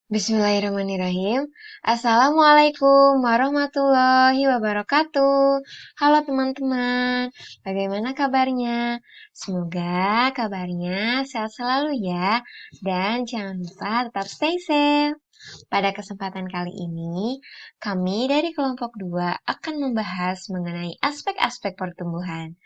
Bismillahirrahmanirrahim. Assalamualaikum warahmatullahi wabarakatuh. Halo teman-teman, bagaimana kabarnya? Semoga kabarnya sehat selalu ya. Dan jangan lupa tetap stay safe. Pada kesempatan kali ini, kami dari kelompok 2 akan membahas mengenai aspek-aspek pertumbuhan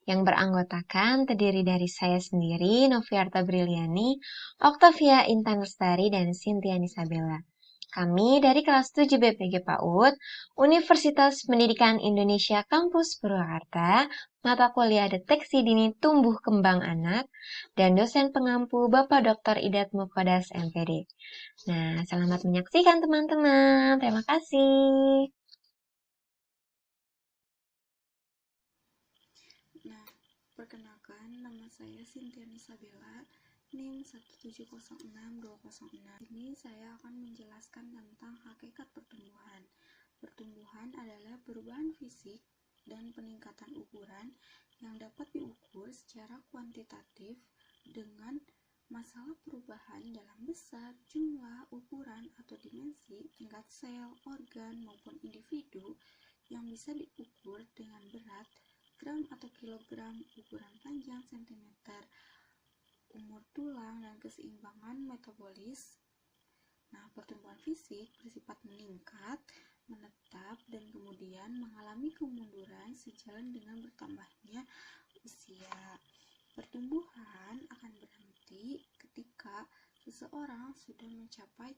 yang beranggotakan terdiri dari saya sendiri, Noviarta Briliani, Octavia Intan Lestari, dan Cynthia Nisabella. Kami dari kelas 7 BPG PAUD, Universitas Pendidikan Indonesia Kampus Purwakarta, mata kuliah Deteksi Dini Tumbuh Kembang Anak, dan dosen pengampu Bapak Dr. Idat Mukodas MPD. Nah, selamat menyaksikan teman-teman. Terima kasih. Nah, perkenalkan nama saya Cynthia Nisabella, NIM 1706206. Ini saya akan menjelaskan tentang hakikat pertumbuhan. Pertumbuhan adalah perubahan fisik dan peningkatan ukuran yang dapat diukur secara kuantitatif dengan masalah perubahan dalam besar, jumlah, ukuran, atau dimensi tingkat sel, organ, maupun individu yang bisa diukur dengan berat, gram atau kilogram, ukuran panjang sentimeter, umur tulang, dan keseimbangan metabolis. Nah, pertumbuhan fisik bersifat meningkat, menetap, dan kemudian mengalami kemunduran sejalan dengan bertambahnya usia. Pertumbuhan akan berhenti ketika seseorang sudah mencapai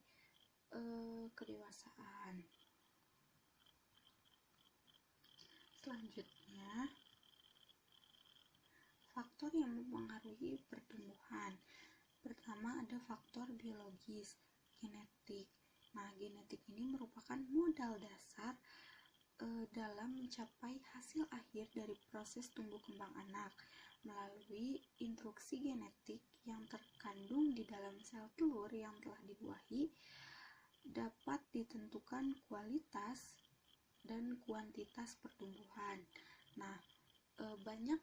kedewasaan. Selanjutnya, faktor yang mempengaruhi pertumbuhan. Pertama ada faktor biologis, genetik. Nah, genetik ini merupakan modal dasar dalam mencapai hasil akhir dari proses tumbuh kembang anak. Melalui instruksi genetik yang terkandung di dalam sel telur yang telah dibuahi, dapat ditentukan kualitas dan kuantitas pertumbuhan. Nah, banyak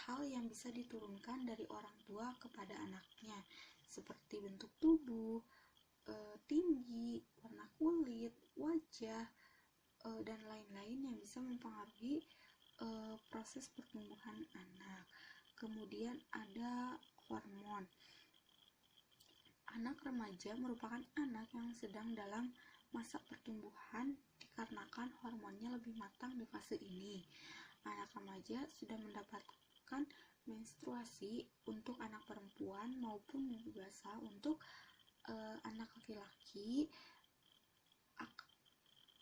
hal yang bisa diturunkan dari orang tua kepada anaknya, seperti bentuk tubuh, tinggi, warna kulit, wajah, dan lain-lain yang bisa mempengaruhi proses pertumbuhan anak. Kemudian ada hormon. Anak remaja merupakan anak yang sedang dalam masa pertumbuhan dikarenakan hormonnya lebih matang di fase ini. Anak remaja sudah mendapatkan menstruasi untuk anak perempuan maupun dewasa. Untuk anak laki-laki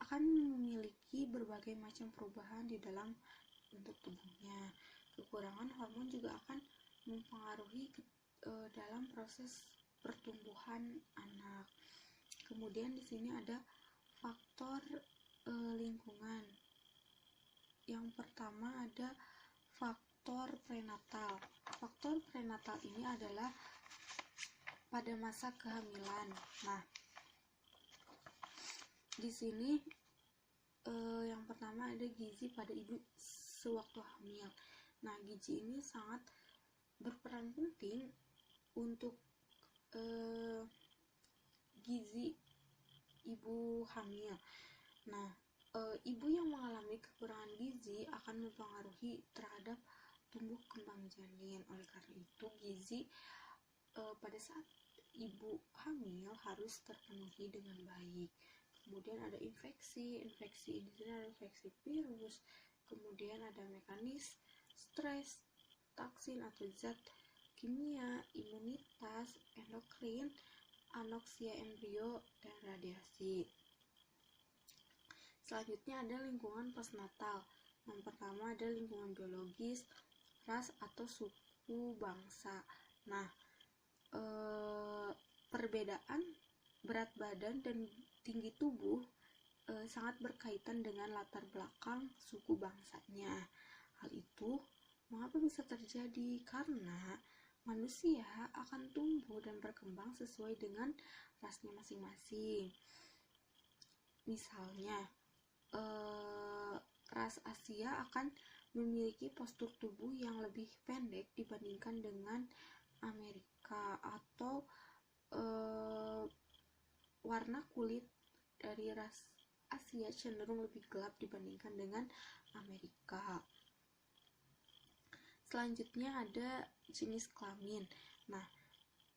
akan memiliki berbagai macam perubahan di dalam bentuk tubuhnya. Kekurangan hormon juga akan mempengaruhi dalam proses pertumbuhan anak. Kemudian di sini ada faktor lingkungan. Yang pertama ada faktor prenatal. Faktor prenatal ini adalah pada masa kehamilan. Nah, di sini yang pertama ada gizi pada ibu sewaktu hamil. Nah, gizi ini sangat berperan penting untuk gizi ibu hamil. Nah, ibu yang mengalami kekurangan gizi akan mempengaruhi terhadap tumbuh kembang janin. Oleh karena itu, gizi pada saat ibu hamil harus terpenuhi dengan baik. Kemudian ada infeksi ini ada infeksi virus, kemudian ada mekanisme stres, toksin atau zat kimia, imunitas, endokrin, anoksia embrio, dan radiasi. Selanjutnya ada lingkungan postnatal. Yang pertama ada lingkungan biologis, ras atau suku bangsa. Nah, perbedaan berat badan dan tinggi tubuh sangat berkaitan dengan latar belakang suku bangsanya. Hal itu mengapa bisa terjadi? Karena manusia akan tumbuh dan berkembang sesuai dengan rasnya masing-masing. Misalnya, ras Asia akan memiliki postur tubuh yang lebih pendek dibandingkan dengan Amerika, atau warna kulit dari ras Asia cenderung lebih gelap dibandingkan dengan Amerika. Selanjutnya ada jenis kelamin. Nah,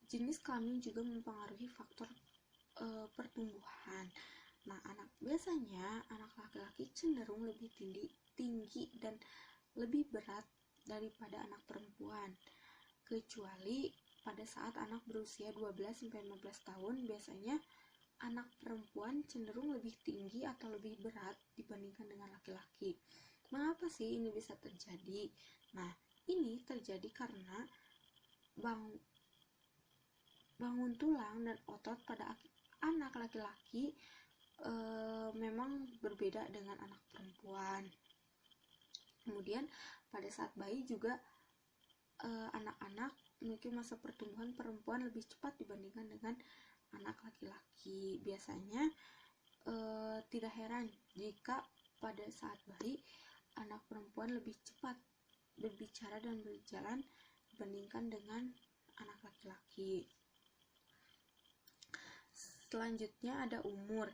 jenis kelamin juga mempengaruhi faktor pertumbuhan. Nah, biasanya anak laki-laki cenderung lebih tinggi dan lebih berat daripada anak perempuan. Kecuali pada saat anak berusia 12-15 tahun, biasanya anak perempuan cenderung lebih tinggi atau lebih berat dibandingkan dengan laki-laki. Mengapa sih ini bisa terjadi? Nah, ini terjadi karena bangun tulang dan otot pada anak laki-laki memang berbeda dengan anak perempuan. Kemudian pada saat bayi juga anak-anak memiliki masa pertumbuhan perempuan lebih cepat dibandingkan dengan anak laki-laki. Biasanya tidak heran jika pada saat bayi anak perempuan lebih cepat berbicara dan berjalan dibandingkan dengan anak laki-laki. Selanjutnya ada umur.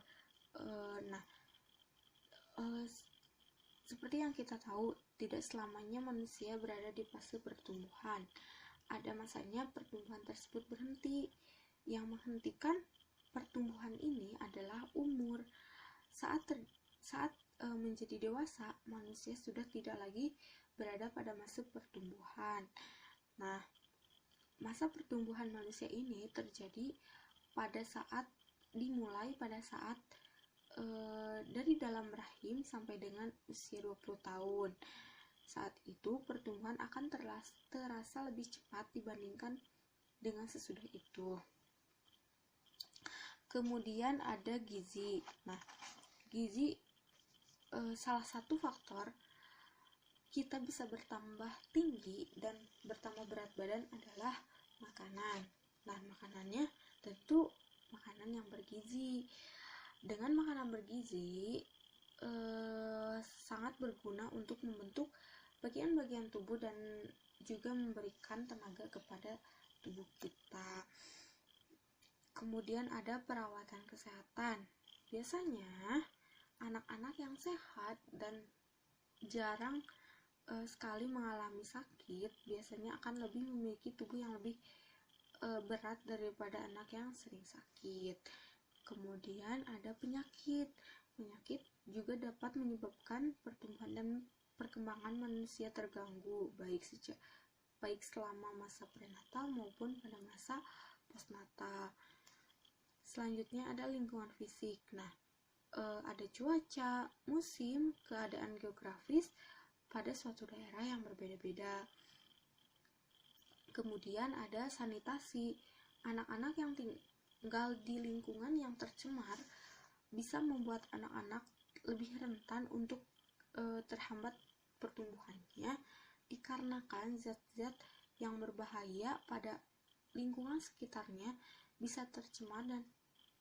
Seperti yang kita tahu, tidak selamanya manusia berada di fase pertumbuhan. Ada masanya pertumbuhan tersebut berhenti. Yang menghentikan pertumbuhan ini adalah umur. Saat menjadi dewasa, manusia sudah tidak lagi berada pada masa pertumbuhan. Nah, masa pertumbuhan manusia ini terjadi dimulai pada saat dari dalam rahim sampai dengan usia 20 tahun. Saat itu pertumbuhan akan terasa lebih cepat dibandingkan dengan sesudah itu. Kemudian ada gizi. Nah, gizi salah satu faktor kita bisa bertambah tinggi dan bertambah berat badan adalah makanan. Nah, makanannya tentu makanan yang bergizi. Dengan makanan bergizi sangat berguna untuk membentuk bagian-bagian tubuh dan juga memberikan tenaga kepada tubuh kita. Kemudian ada perawatan kesehatan. Biasanya anak-anak yang sehat dan jarang sekali mengalami sakit biasanya akan lebih memiliki tubuh yang lebih berat daripada anak yang sering sakit. Kemudian ada penyakit. Penyakit juga dapat menyebabkan pertumbuhan dan perkembangan manusia terganggu, baik selama masa prenatal maupun pada masa postnatal. Selanjutnya ada lingkungan fisik. Nah, ada cuaca, musim, keadaan geografis pada suatu daerah yang berbeda-beda. Kemudian ada sanitasi. Anak-anak yang tinggal di lingkungan yang tercemar bisa membuat anak-anak lebih rentan untuk terhambat pertumbuhannya dikarenakan zat-zat yang berbahaya pada lingkungan sekitarnya bisa tercemar dan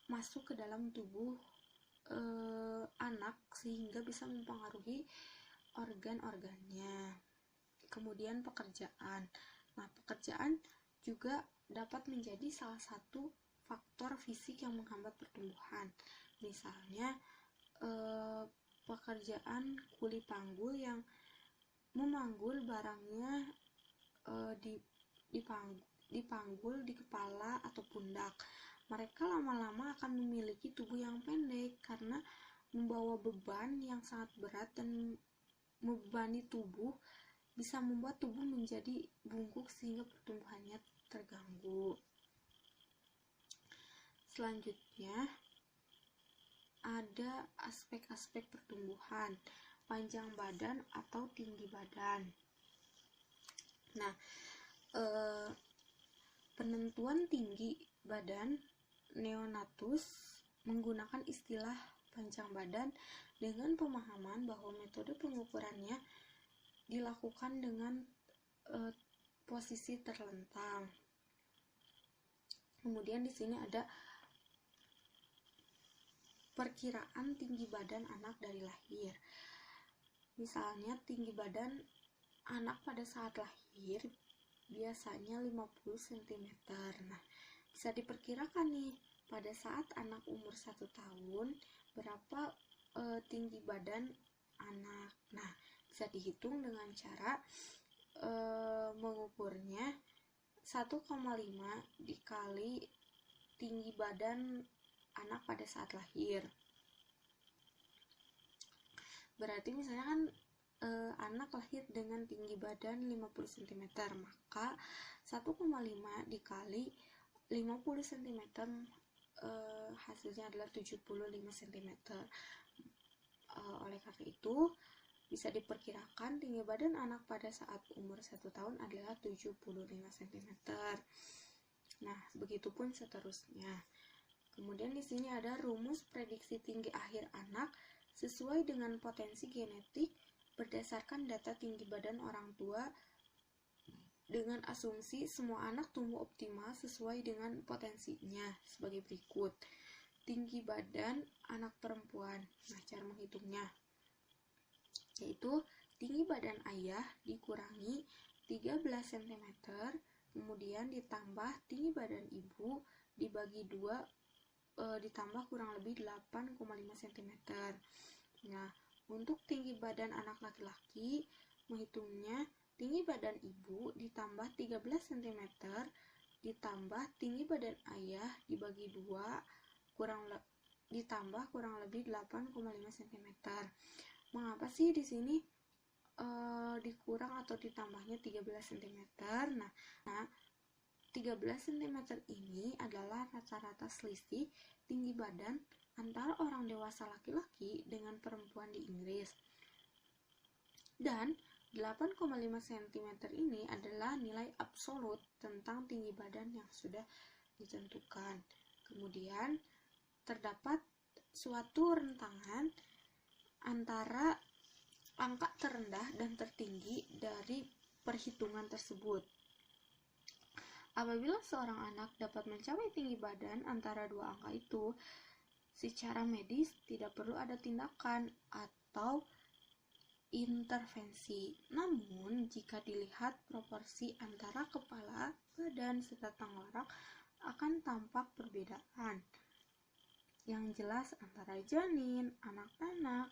masuk ke dalam tubuh anak sehingga bisa mempengaruhi organ-organnya. Kemudian pekerjaan. Nah, pekerjaan juga dapat menjadi salah satu faktor fisik yang menghambat pertumbuhan. Misalnya pekerjaan kuli panggul yang memanggul barangnya dipanggul di kepala atau pundak. Mereka lama-lama akan memiliki tubuh yang pendek karena membawa beban yang sangat berat dan membebani tubuh bisa membuat tubuh menjadi bungkuk sehingga pertumbuhannya terganggu. Selanjutnya ada aspek-aspek pertumbuhan, panjang badan atau tinggi badan. Nah, penentuan tinggi badan neonatus menggunakan istilah panjang badan dengan pemahaman bahwa metode pengukurannya dilakukan dengan posisi terlentang. Kemudian di sini ada perkiraan tinggi badan anak dari lahir. Misalnya tinggi badan anak pada saat lahir biasanya 50 cm. Nah, bisa diperkirakan nih pada saat anak umur 1 tahun, berapa tinggi badan anak. Nah, bisa dihitung dengan cara mengukurnya 1,5 dikali tinggi badan anak pada saat lahir. Berarti misalnya kan anak lahir dengan tinggi badan 50 cm, maka 1,5 dikali 50 cm hasilnya adalah 75 cm. Oleh karena itu, bisa diperkirakan tinggi badan anak pada saat umur 1 tahun adalah 75 cm. Nah, begitupun seterusnya. Kemudian di sini ada rumus prediksi tinggi akhir anak sesuai dengan potensi genetik berdasarkan data tinggi badan orang tua dengan asumsi semua anak tumbuh optimal sesuai dengan potensinya sebagai berikut. Tinggi badan anak perempuan. Nah, cara menghitungnya yaitu tinggi badan ayah dikurangi 13 cm, kemudian ditambah tinggi badan ibu dibagi 2 ditambah kurang lebih 8,5 cm. Nah, untuk tinggi badan anak laki-laki, menghitungnya tinggi badan ibu ditambah 13 cm ditambah tinggi badan ayah dibagi 2 ditambah kurang lebih 8,5 cm. Mengapa sih di sini dikurang atau ditambahnya 13 cm? Nah, 13 cm ini adalah rata-rata selisih tinggi badan antara orang dewasa laki-laki dengan perempuan di Inggris. Dan 8,5 cm ini adalah nilai absolut tentang tinggi badan yang sudah ditentukan. Kemudian terdapat suatu rentangan antara angka terendah dan tertinggi dari perhitungan tersebut. Apabila seorang anak dapat mencapai tinggi badan antara dua angka itu, secara medis tidak perlu ada tindakan atau intervensi. Namun, jika dilihat proporsi antara kepala, badan, serta tengkorak akan tampak perbedaan yang jelas antara janin, anak-anak,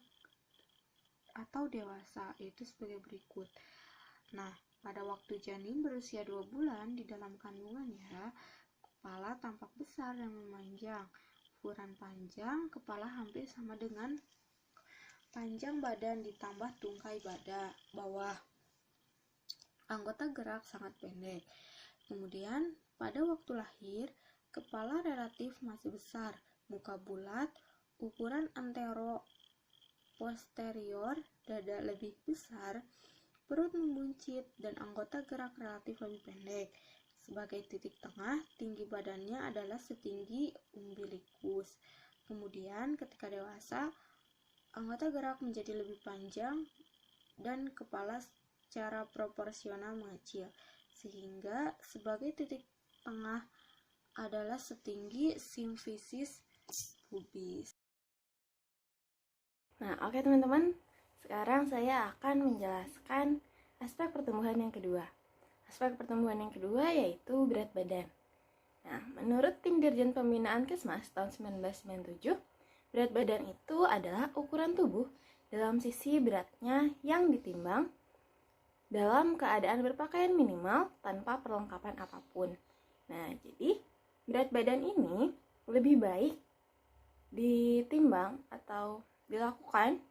atau dewasa, yaitu sebagai berikut. Nah, pada waktu janin berusia 2 bulan di dalam kandungannya, kepala tampak besar dan memanjang. Ukuran panjang kepala hampir sama dengan panjang badan ditambah tungkai bawah. Anggota gerak sangat pendek. Kemudian, pada waktu lahir, kepala relatif masih besar, muka bulat, ukuran antero-posterior dada lebih besar, perut membuncit, dan anggota gerak relatif lebih pendek. Sebagai titik tengah, tinggi badannya adalah setinggi umbilikus. Kemudian, ketika dewasa, anggota gerak menjadi lebih panjang dan kepala secara proporsional mengecil, sehingga sebagai titik tengah adalah setinggi simfisis pubis. Nah, oke teman-teman, sekarang saya akan menjelaskan aspek pertumbuhan yang kedua. Aspek pertumbuhan yang kedua yaitu berat badan. Nah, menurut tim Dirjen Pembinaan Kesmas tahun 1997, berat badan itu adalah ukuran tubuh dalam sisi beratnya yang ditimbang dalam keadaan berpakaian minimal tanpa perlengkapan apapun. Nah, jadi berat badan ini lebih baik ditimbang atau dilakukan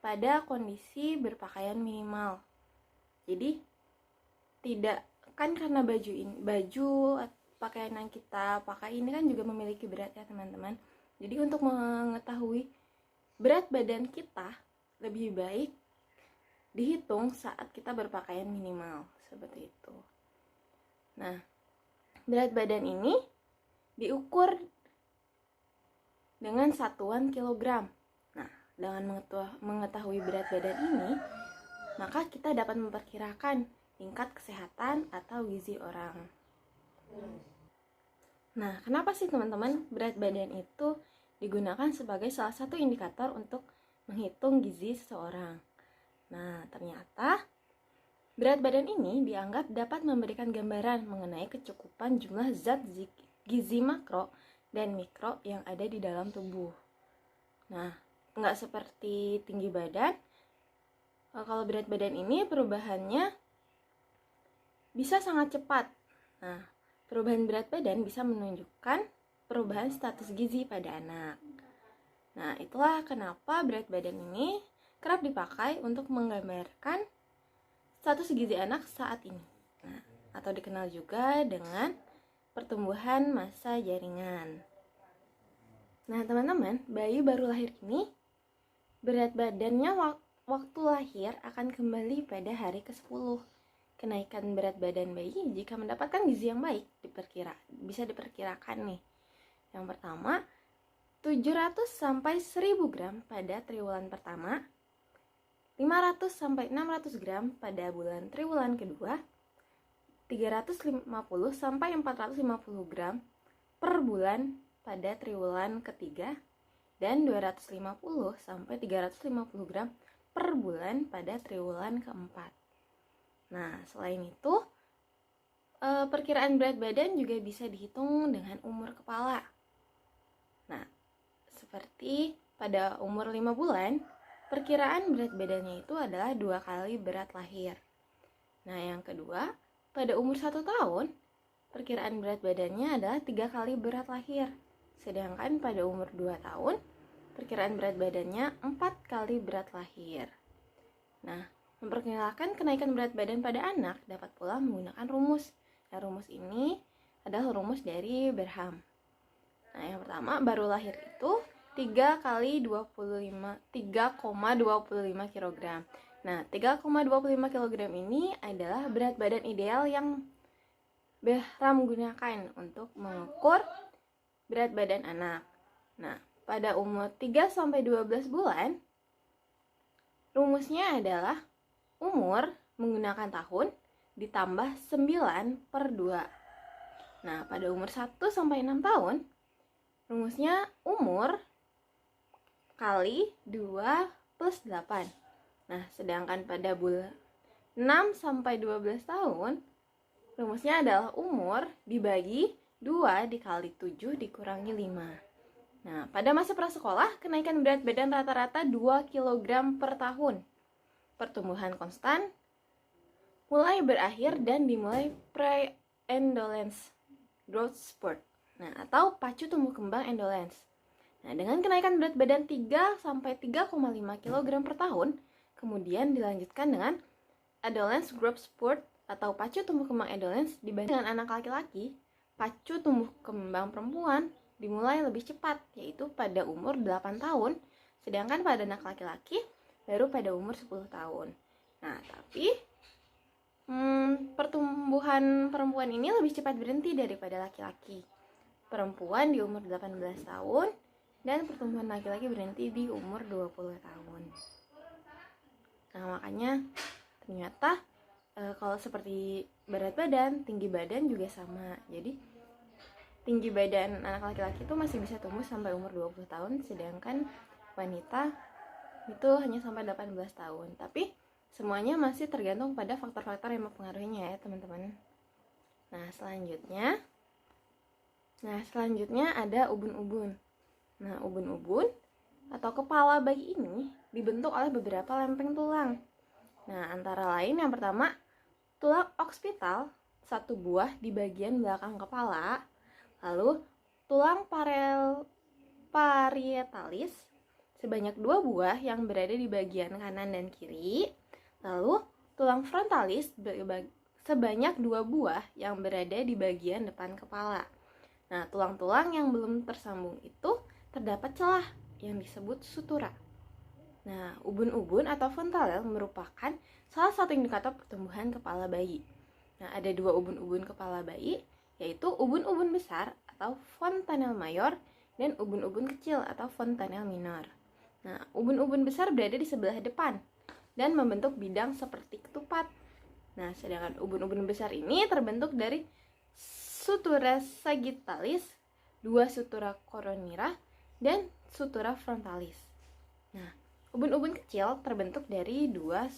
pada kondisi berpakaian minimal. Jadi tidak kan karena baju pakaian yang kita pakai ini kan juga memiliki berat ya teman-teman. Jadi untuk mengetahui berat badan kita lebih baik dihitung saat kita berpakaian minimal seperti itu. Nah, berat badan ini diukur dengan satuan kilogram. Nah, dengan mengetahui berat badan ini, maka kita dapat memperkirakan tingkat kesehatan atau gizi orang. Nah, kenapa sih teman-teman berat badan itu digunakan sebagai salah satu indikator untuk menghitung gizi seseorang? Nah, ternyata berat badan ini dianggap dapat memberikan gambaran mengenai kecukupan jumlah zat gizi makro dan mikro yang ada di dalam tubuh. Nah, nggak seperti tinggi badan. Kalau berat badan ini perubahannya bisa sangat cepat. Nah, perubahan berat badan bisa menunjukkan perubahan status gizi pada anak. Nah, itulah kenapa berat badan ini kerap dipakai untuk menggambarkan status gizi anak saat ini. Nah, atau dikenal juga dengan pertumbuhan massa jaringan. Nah, teman-teman, bayi baru lahir ini berat badannya waktu lahir akan kembali pada hari ke-10. Kenaikan berat badan bayi jika mendapatkan gizi yang baik bisa diperkirakan nih. Yang pertama, 700 sampai 1000 gram pada triwulan pertama, 500 sampai 600 gram pada bulan triwulan kedua, 350 sampai 450 gram per bulan pada triwulan ketiga, dan 250 sampai 350 gram per bulan pada triwulan keempat. Nah, selain itu, perkiraan berat badan juga bisa dihitung dengan umur kepala. Nah, seperti pada umur 5 bulan, perkiraan berat badannya itu adalah 2 kali berat lahir. Nah, yang kedua, pada umur 1 tahun, perkiraan berat badannya adalah 3 kali berat lahir. Sedangkan pada umur 2 tahun, perkiraan berat badannya 4 kali berat lahir. Nah, memperkirakan kenaikan berat badan pada anak dapat pula menggunakan rumus. Nah, rumus ini adalah rumus dari Barham. Nah, yang pertama, baru lahir itu 3 kali 3,25 kg. Nah, 3,25 kg ini adalah berat badan ideal yang Barham gunakan untuk mengukur berat badan anak. Nah, pada umur 3-12 bulan, rumusnya adalah umur menggunakan tahun ditambah 9/2. Nah, pada umur 1-6 tahun, rumusnya umur kali 2 plus 8. Nah, sedangkan pada bulan 6-12 tahun, rumusnya adalah umur dibagi 2 dikali 7 dikurangi 5. Nah, pada masa prasekolah, kenaikan berat badan rata-rata 2 kg per tahun. Pertumbuhan konstan mulai berakhir dan dimulai pre-endolence growth spurt. Nah, atau pacu tumbuh kembang endolence. Nah, dengan kenaikan berat badan 3-3,5 kg per tahun, kemudian dilanjutkan dengan adolescence growth spurt atau pacu tumbuh kembang adolescence. Dibanding dengan anak laki-laki, pacu tumbuh kembang perempuan dimulai lebih cepat, yaitu pada umur 8 tahun, sedangkan pada anak laki-laki baru pada umur 10 tahun. Nah, tapi pertumbuhan perempuan ini lebih cepat berhenti daripada laki-laki. Perempuan di umur 18 tahun dan pertumbuhan laki-laki berhenti di umur 20 tahun. Nah, makanya ternyata kalau seperti berat badan, tinggi badan juga sama. Jadi tinggi badan anak laki-laki itu masih bisa tumbuh sampai umur 20 tahun, sedangkan wanita itu hanya sampai 18 tahun. Tapi semuanya masih tergantung pada faktor-faktor yang mempengaruhinya ya, teman-teman. Nah, selanjutnya ada ubun-ubun. Nah, ubun-ubun atau kepala bayi ini dibentuk oleh beberapa lempeng tulang. Nah, antara lain yang pertama, tulang occipital, 1 buah di bagian belakang kepala. Lalu, tulang parietalis, sebanyak 2 buah yang berada di bagian kanan dan kiri. Lalu, tulang frontalis sebanyak 2 buah yang berada di bagian depan kepala. Nah, tulang-tulang yang belum tersambung itu terdapat celah yang disebut sutura. Nah, ubun-ubun atau fontanel merupakan salah satu indikator pertumbuhan kepala bayi. Nah, ada 2 ubun-ubun kepala bayi, yaitu ubun-ubun besar atau fontanel mayor dan ubun-ubun kecil atau fontanel minor. Nah, ubun-ubun besar berada di sebelah depan dan membentuk bidang seperti ketupat. Nah, sedangkan ubun-ubun besar ini terbentuk dari sutura sagittalis, 2 sutura coronira, dan sutura frontalis. Nah, ubun-ubun kecil terbentuk dari 2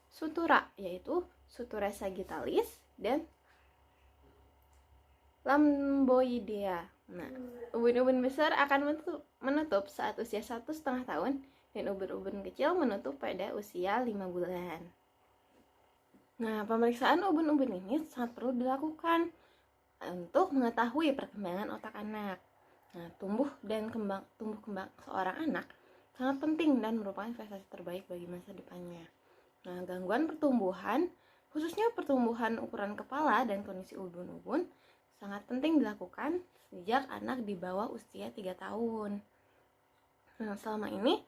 sutura, yaitu sutura sagittalis dan lambdoidea. Nah, ubun-ubun besar akan menutup saat usia 1,5 tahun dan ubun-ubun kecil menutup pada usia 5 bulan. Nah, pemeriksaan ubun-ubun ini sangat perlu dilakukan untuk mengetahui perkembangan otak anak. Nah, tumbuh kembang seorang anak sangat penting dan merupakan investasi terbaik bagi masa depannya. Nah, gangguan pertumbuhan, khususnya pertumbuhan ukuran kepala dan kondisi ubun-ubun, sangat penting dilakukan sejak anak di bawah usia 3 tahun. Nah, selama ini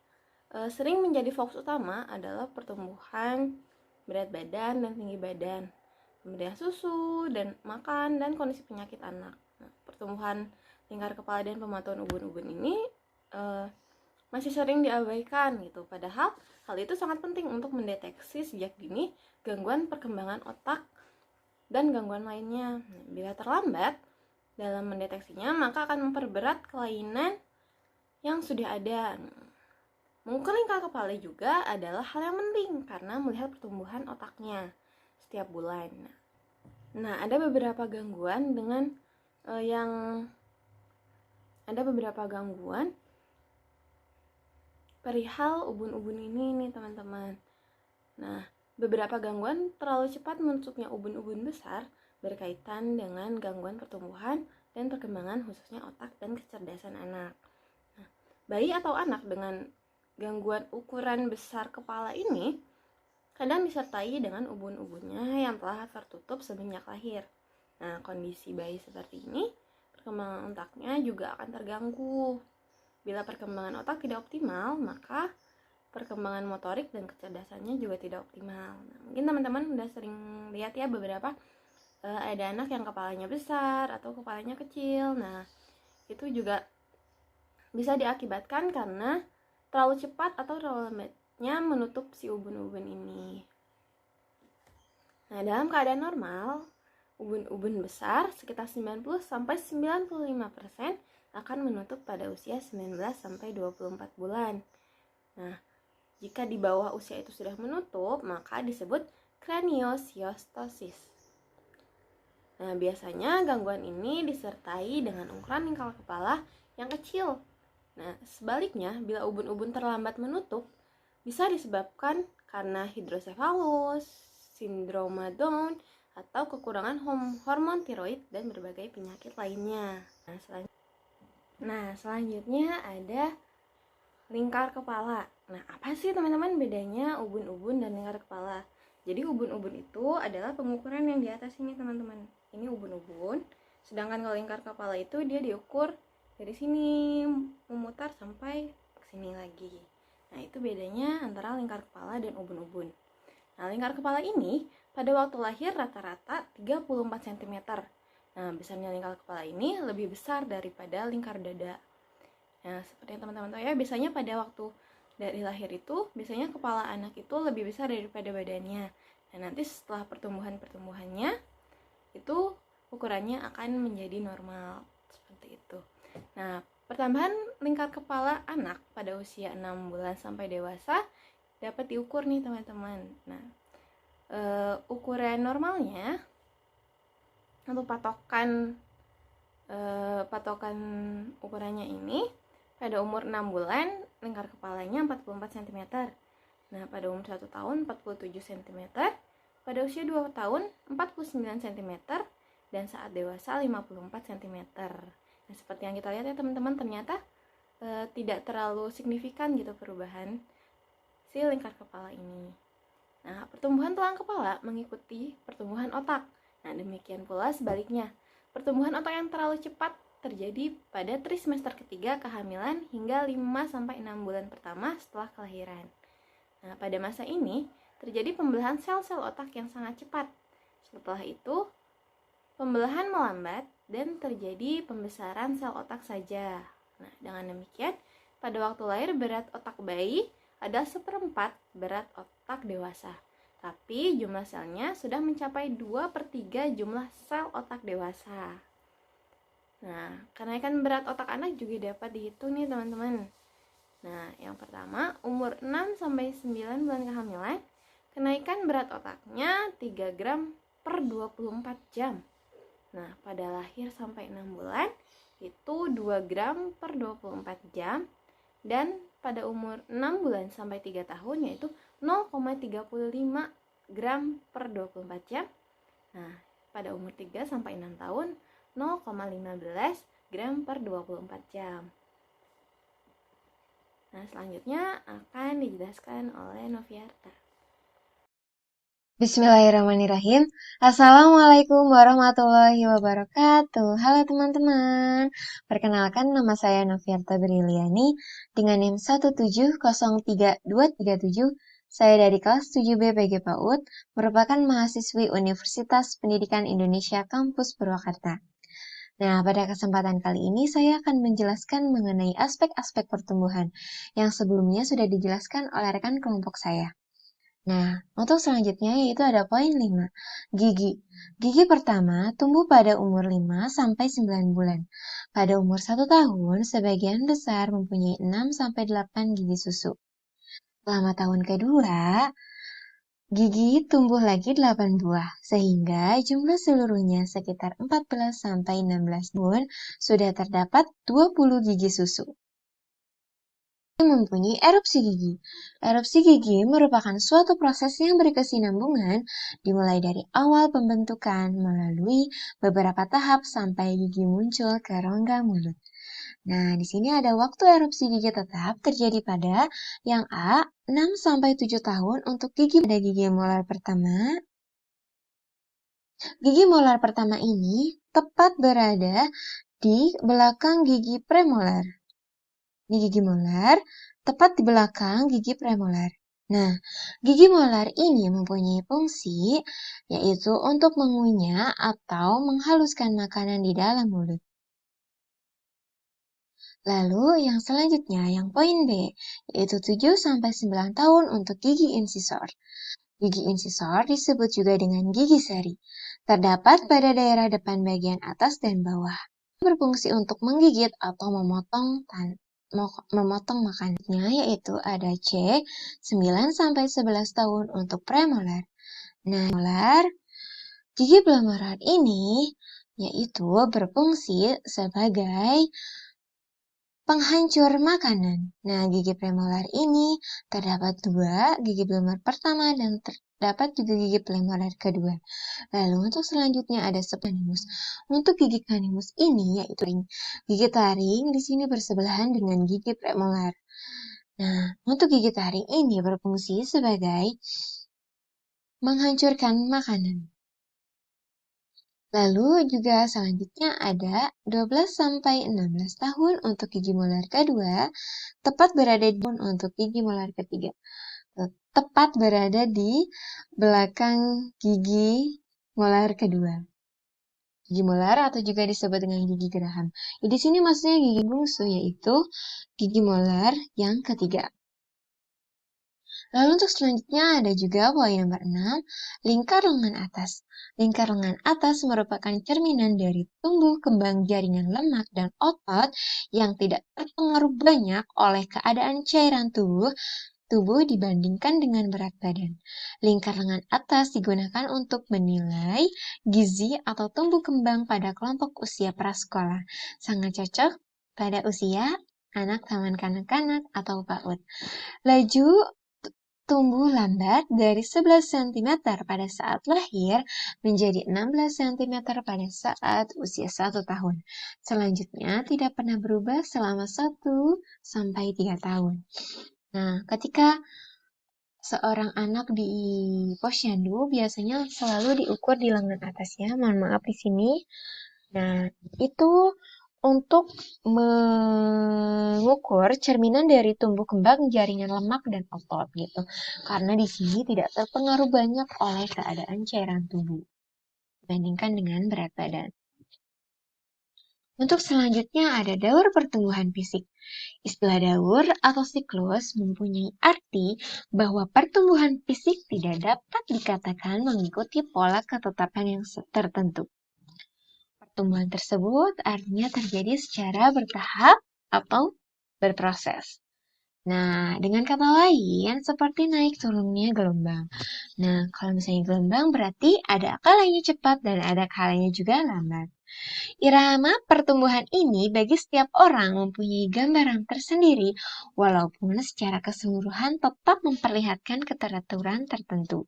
sering menjadi fokus utama adalah pertumbuhan berat badan dan tinggi badan, pemberian susu dan makan, dan kondisi penyakit anak. Nah, pertumbuhan lingkar kepala dan pemantauan ubun-ubun ini masih sering diabaikan gitu. Padahal hal itu sangat penting untuk mendeteksi sejak dini gangguan perkembangan otak dan gangguan lainnya. Nah, bila terlambat dalam mendeteksinya, maka akan memperberat kelainan yang sudah ada. Mengukur lingkar kepala juga adalah hal yang penting karena melihat pertumbuhan otaknya setiap bulan. Nah, ada beberapa gangguan perihal ubun-ubun ini nih teman-teman. Nah, beberapa gangguan terlalu cepat menutupnya ubun-ubun besar berkaitan dengan gangguan pertumbuhan dan perkembangan khususnya otak dan kecerdasan anak. Nah, bayi atau anak dengan gangguan ukuran besar kepala ini kadang disertai dengan ubun-ubunnya yang telah tertutup semenjak lahir. Nah, kondisi bayi seperti ini, perkembangan otaknya juga akan terganggu. Bila perkembangan otak tidak optimal, maka perkembangan motorik dan kecerdasannya juga tidak optimal. Nah, mungkin teman-teman udah sering lihat ya beberapa ada anak yang kepalanya besar atau kepalanya kecil. Nah, itu juga bisa diakibatkan karena terlalu cepat atau terlalu lambatnya menutup si ubun-ubun ini. Nah, dalam keadaan normal, ubun-ubun besar sekitar 90-95% akan menutup pada usia 19-24 bulan. Nah, jika di bawah usia itu sudah menutup, maka disebut craniosynostoses. Nah, biasanya gangguan ini disertai dengan ukuran lingkar kepala yang kecil. Nah, sebaliknya, bila ubun-ubun terlambat menutup, bisa disebabkan karena hidrosefalus, sindroma Down, atau kekurangan hormon tiroid dan berbagai penyakit lainnya. Nah, selanjutnya ada lingkar kepala. Nah, apa sih teman-teman bedanya ubun-ubun dan lingkar kepala? Jadi ubun-ubun itu adalah pengukuran yang di atas ini teman-teman. Ini ubun-ubun, sedangkan kalau lingkar kepala itu dia diukur dari sini memutar sampai ke sini lagi. Nah, itu bedanya antara lingkar kepala dan ubun-ubun. Nah, lingkar kepala ini pada waktu lahir rata-rata 34 cm. Nah, besarnya lingkar kepala ini lebih besar daripada lingkar dada. Nah, seperti yang teman-teman tahu ya, biasanya pada waktu dari lahir itu, biasanya kepala anak itu lebih besar daripada badannya. Nah, nanti setelah pertumbuhannya, itu ukurannya akan menjadi normal. Seperti itu. Nah, pertambahan lingkar kepala anak pada usia 6 bulan sampai dewasa dapat diukur nih teman-teman. Nah, ukuran normalnya untuk patokan ukurannya ini pada umur 6 bulan lingkar kepalanya 44 cm. Nah, pada umur 1 tahun 47 cm, pada usia 2 tahun 49 cm, dan saat dewasa 54 cm. Nah, seperti yang kita lihat ya teman-teman, ternyata tidak terlalu signifikan gitu perubahan si lingkar kepala ini. Nah, pertumbuhan tulang kepala mengikuti pertumbuhan otak. Nah, demikian pula sebaliknya. Pertumbuhan otak yang terlalu cepat terjadi pada trimester ketiga kehamilan hingga 5-6 bulan pertama setelah kelahiran. Nah, pada masa ini terjadi pembelahan sel-sel otak yang sangat cepat. Setelah itu, pembelahan melambat dan terjadi pembesaran sel otak saja. Nah, dengan demikian, pada waktu lahir berat otak bayi adalah 1/4 berat otak dewasa. Tapi jumlah selnya sudah mencapai 2/3 jumlah sel otak dewasa. Nah, kenaikan berat otak anak juga dapat dihitung nih teman-teman. Nah, yang pertama, umur 6-9 bulan kehamilan, kenaikan berat otaknya 3 gram per 24 jam. Nah, pada lahir sampai 6 bulan, itu 2 gram per 24 jam, dan pada umur 6 bulan sampai 3 tahun yaitu 0,35 gram per 24 jam. Nah, pada umur 3 sampai 6 tahun 0,15 gram per 24 jam. Nah, selanjutnya akan dijelaskan oleh Noviarta. Bismillahirrahmanirrahim. Assalamualaikum warahmatullahi wabarakatuh. Halo teman-teman. Perkenalkan, nama saya Noviarta Briliani dengan NIM 1703237. Saya dari kelas 7B PG PAUD, merupakan mahasiswi Universitas Pendidikan Indonesia Kampus Purwakarta. Nah, pada kesempatan kali ini saya akan menjelaskan mengenai aspek-aspek pertumbuhan yang sebelumnya sudah dijelaskan oleh rekan kelompok saya. Nah, untuk selanjutnya yaitu ada poin 5, gigi. Gigi pertama tumbuh pada umur 5 sampai 9 bulan. Pada umur 1 tahun, sebagian besar mempunyai 6 sampai 8 gigi susu. Selama tahun kedua, gigi tumbuh lagi 8 buah, sehingga jumlah seluruhnya sekitar 14 sampai 16 bulan sudah terdapat 20 gigi susu. Mempunyai erupsi gigi. Erupsi gigi merupakan suatu proses yang berkesinambungan dimulai dari awal pembentukan melalui beberapa tahap sampai gigi muncul ke rongga mulut. Nah, di sini ada waktu erupsi gigi tetap terjadi pada yang A, 6 sampai 7 tahun untuk gigi pada gigi molar pertama. Gigi molar pertama ini tepat berada di belakang gigi premolar. Ini gigi molar, tepat di belakang gigi premolar. Nah, gigi molar ini mempunyai fungsi, yaitu untuk mengunyah atau menghaluskan makanan di dalam mulut. Lalu, yang selanjutnya, yang poin B, yaitu 7-9 tahun untuk gigi insisor. Gigi insisor disebut juga dengan gigi seri. Terdapat pada daerah depan bagian atas dan bawah. Berfungsi untuk menggigit atau memotong makanannya, yaitu ada C, 9-11 tahun untuk premolar. Nah, molar, gigi premolar ini yaitu berfungsi sebagai penghancur makanan. Nah, gigi premolar ini terdapat 2, gigi premolar pertama dan terdapat juga gigi premolar kedua. Lalu untuk selanjutnya ada canimus. Untuk gigi canimus ini yaitu gigi taring di sini bersebelahan dengan gigi premolar. Nah, untuk gigi taring ini berfungsi sebagai menghancurkan makanan. Lalu juga selanjutnya ada 12-16 tahun untuk gigi molar kedua, tepat berada di untuk gigi molar ketiga. Tepat berada di belakang gigi molar kedua. Gigi molar atau juga disebut dengan gigi geraham. Di sini maksudnya gigi bungsu, yaitu gigi molar yang ketiga. Lalu untuk selanjutnya ada juga poin nomor 6, lingkar lengan atas. Lingkar lengan atas merupakan cerminan dari tumbuh kembang jaringan lemak dan otot yang tidak terpengaruh banyak oleh keadaan cairan tubuh dibandingkan dengan berat badan. Lingkar lengan atas digunakan untuk menilai gizi atau tumbuh kembang pada kelompok usia prasekolah. Sangat cocok pada usia anak taman kanak-kanak atau PAUD. Laju tumbuh lambat dari 11 cm pada saat lahir menjadi 16 cm pada saat usia 1 tahun. Selanjutnya tidak pernah berubah selama 1-3 tahun. Nah, ketika seorang anak di posyandu biasanya selalu diukur di lengan atasnya. Mohon maaf di sini. Nah, itu untuk mengukur cerminan dari tumbuh kembang jaringan lemak dan otot gitu. Karena di sini tidak terpengaruh banyak oleh keadaan cairan tubuh dibandingkan dengan berat badan. Untuk selanjutnya ada daur pertumbuhan fisik. Istilah daur atau siklus mempunyai arti bahwa pertumbuhan fisik tidak dapat dikatakan mengikuti pola ketetapan yang tertentu. Pertumbuhan tersebut artinya terjadi secara bertahap atau berproses. Nah, dengan kata lain, seperti naik turunnya gelombang. Nah, kalau misalnya gelombang berarti ada kalanya cepat dan ada kalanya juga lambat. Irama pertumbuhan ini bagi setiap orang mempunyai gambaran tersendiri, walaupun secara keseluruhan tetap memperlihatkan keteraturan tertentu.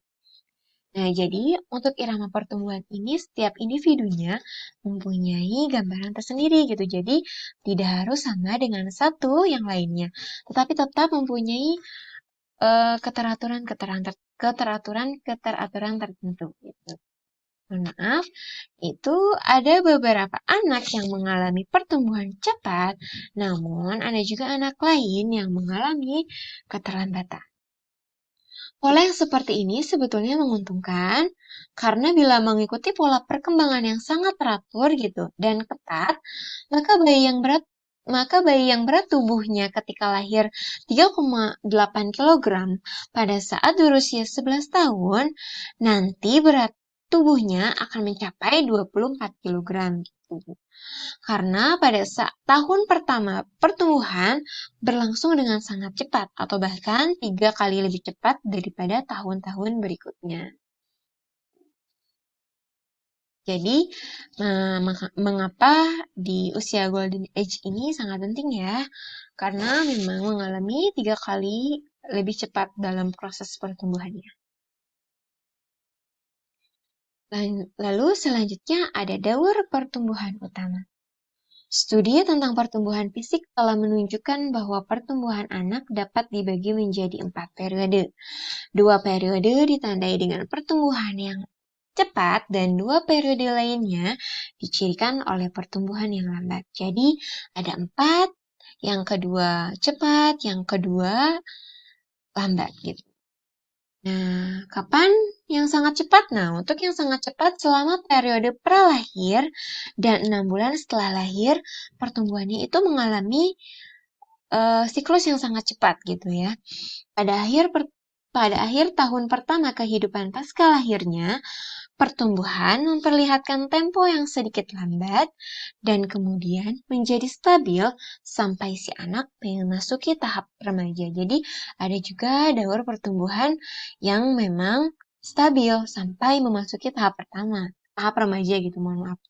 Nah, jadi untuk irama pertumbuhan ini setiap individunya mempunyai gambaran tersendiri gitu. Jadi tidak harus sama dengan satu yang lainnya, tetapi tetap mempunyai keteraturan tertentu gitu. Mohon maaf, itu ada beberapa anak yang mengalami pertumbuhan cepat, namun ada juga anak lain yang mengalami keterlambatan. Pola yang seperti ini sebetulnya menguntungkan karena bila mengikuti pola perkembangan yang sangat teratur gitu dan ketat, maka bayi yang berat tubuhnya ketika lahir 3,8 kg pada saat berusia 11 tahun, nanti berat tubuhnya akan mencapai 24 kg gitu. Karena pada tahun pertama pertumbuhan berlangsung dengan sangat cepat atau bahkan 3 kali lebih cepat daripada tahun-tahun berikutnya. Jadi, mengapa di usia Golden Age ini sangat penting ya? Karena memang mengalami 3 kali lebih cepat dalam proses pertumbuhannya. Lalu selanjutnya ada daur pertumbuhan utama. Studi tentang pertumbuhan fisik telah menunjukkan bahwa pertumbuhan anak dapat dibagi menjadi 4 periode. 2 periode ditandai dengan pertumbuhan yang cepat dan 2 periode lainnya dicirikan oleh pertumbuhan yang lambat. Jadi ada 4, yang kedua cepat, yang kedua lambat gitu. Nah, kapan yang sangat cepat? Nah, untuk yang sangat cepat selama periode pralahir dan 6 bulan setelah lahir, pertumbuhannya itu mengalami siklus yang sangat cepat gitu ya. Pada akhir tahun pertama kehidupan pasca lahirnya, pertumbuhan memperlihatkan tempo yang sedikit lambat dan kemudian menjadi stabil sampai si anak memasuki tahap remaja. Jadi ada juga daur pertumbuhan yang memang stabil sampai memasuki tahap pertama, tahap remaja gitu, mohon maaf.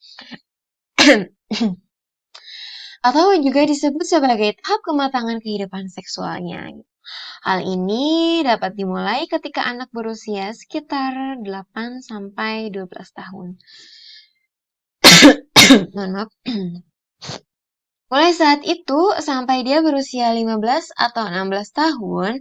Atau juga disebut sebagai tahap kematangan kehidupan seksualnya. Hal ini dapat dimulai ketika anak berusia sekitar 8-12 tahun. Mohon maaf. Mulai saat itu sampai dia berusia 15 atau 16 tahun,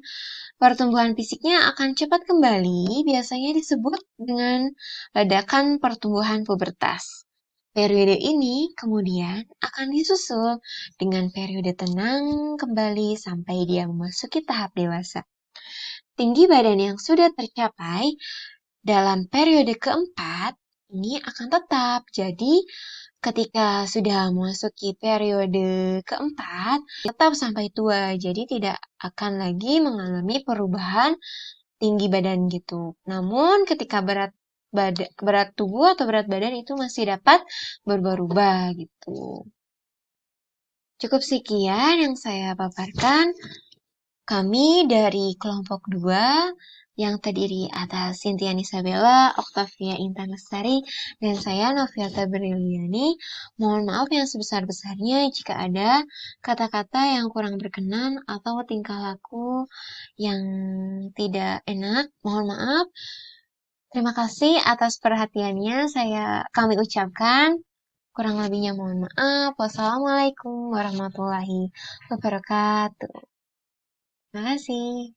pertumbuhan fisiknya akan cepat kembali, biasanya disebut dengan ledakan pertumbuhan pubertas. Periode ini kemudian akan disusul dengan periode tenang kembali sampai dia memasuki tahap dewasa. Tinggi badan yang sudah tercapai dalam periode keempat ini akan tetap. Jadi, ketika sudah memasuki periode keempat, tetap sampai tua. Jadi, tidak akan lagi mengalami perubahan tinggi badan gitu. Namun, ketika berat tubuh atau berat badan itu masih dapat berubah-ubah gitu. Cukup sekian yang saya paparkan. Kami dari kelompok 2 yang terdiri atas Cynthia Nisabella, Octavia Intan Lestari, dan saya Noviata Briliani. Mohon maaf yang sebesar-besarnya jika ada kata-kata yang kurang berkenan atau tingkah laku yang tidak enak. Mohon maaf. Terima kasih atas perhatiannya kami ucapkan. Kurang lebihnya mohon maaf. Wassalamualaikum warahmatullahi wabarakatuh. Terima kasih.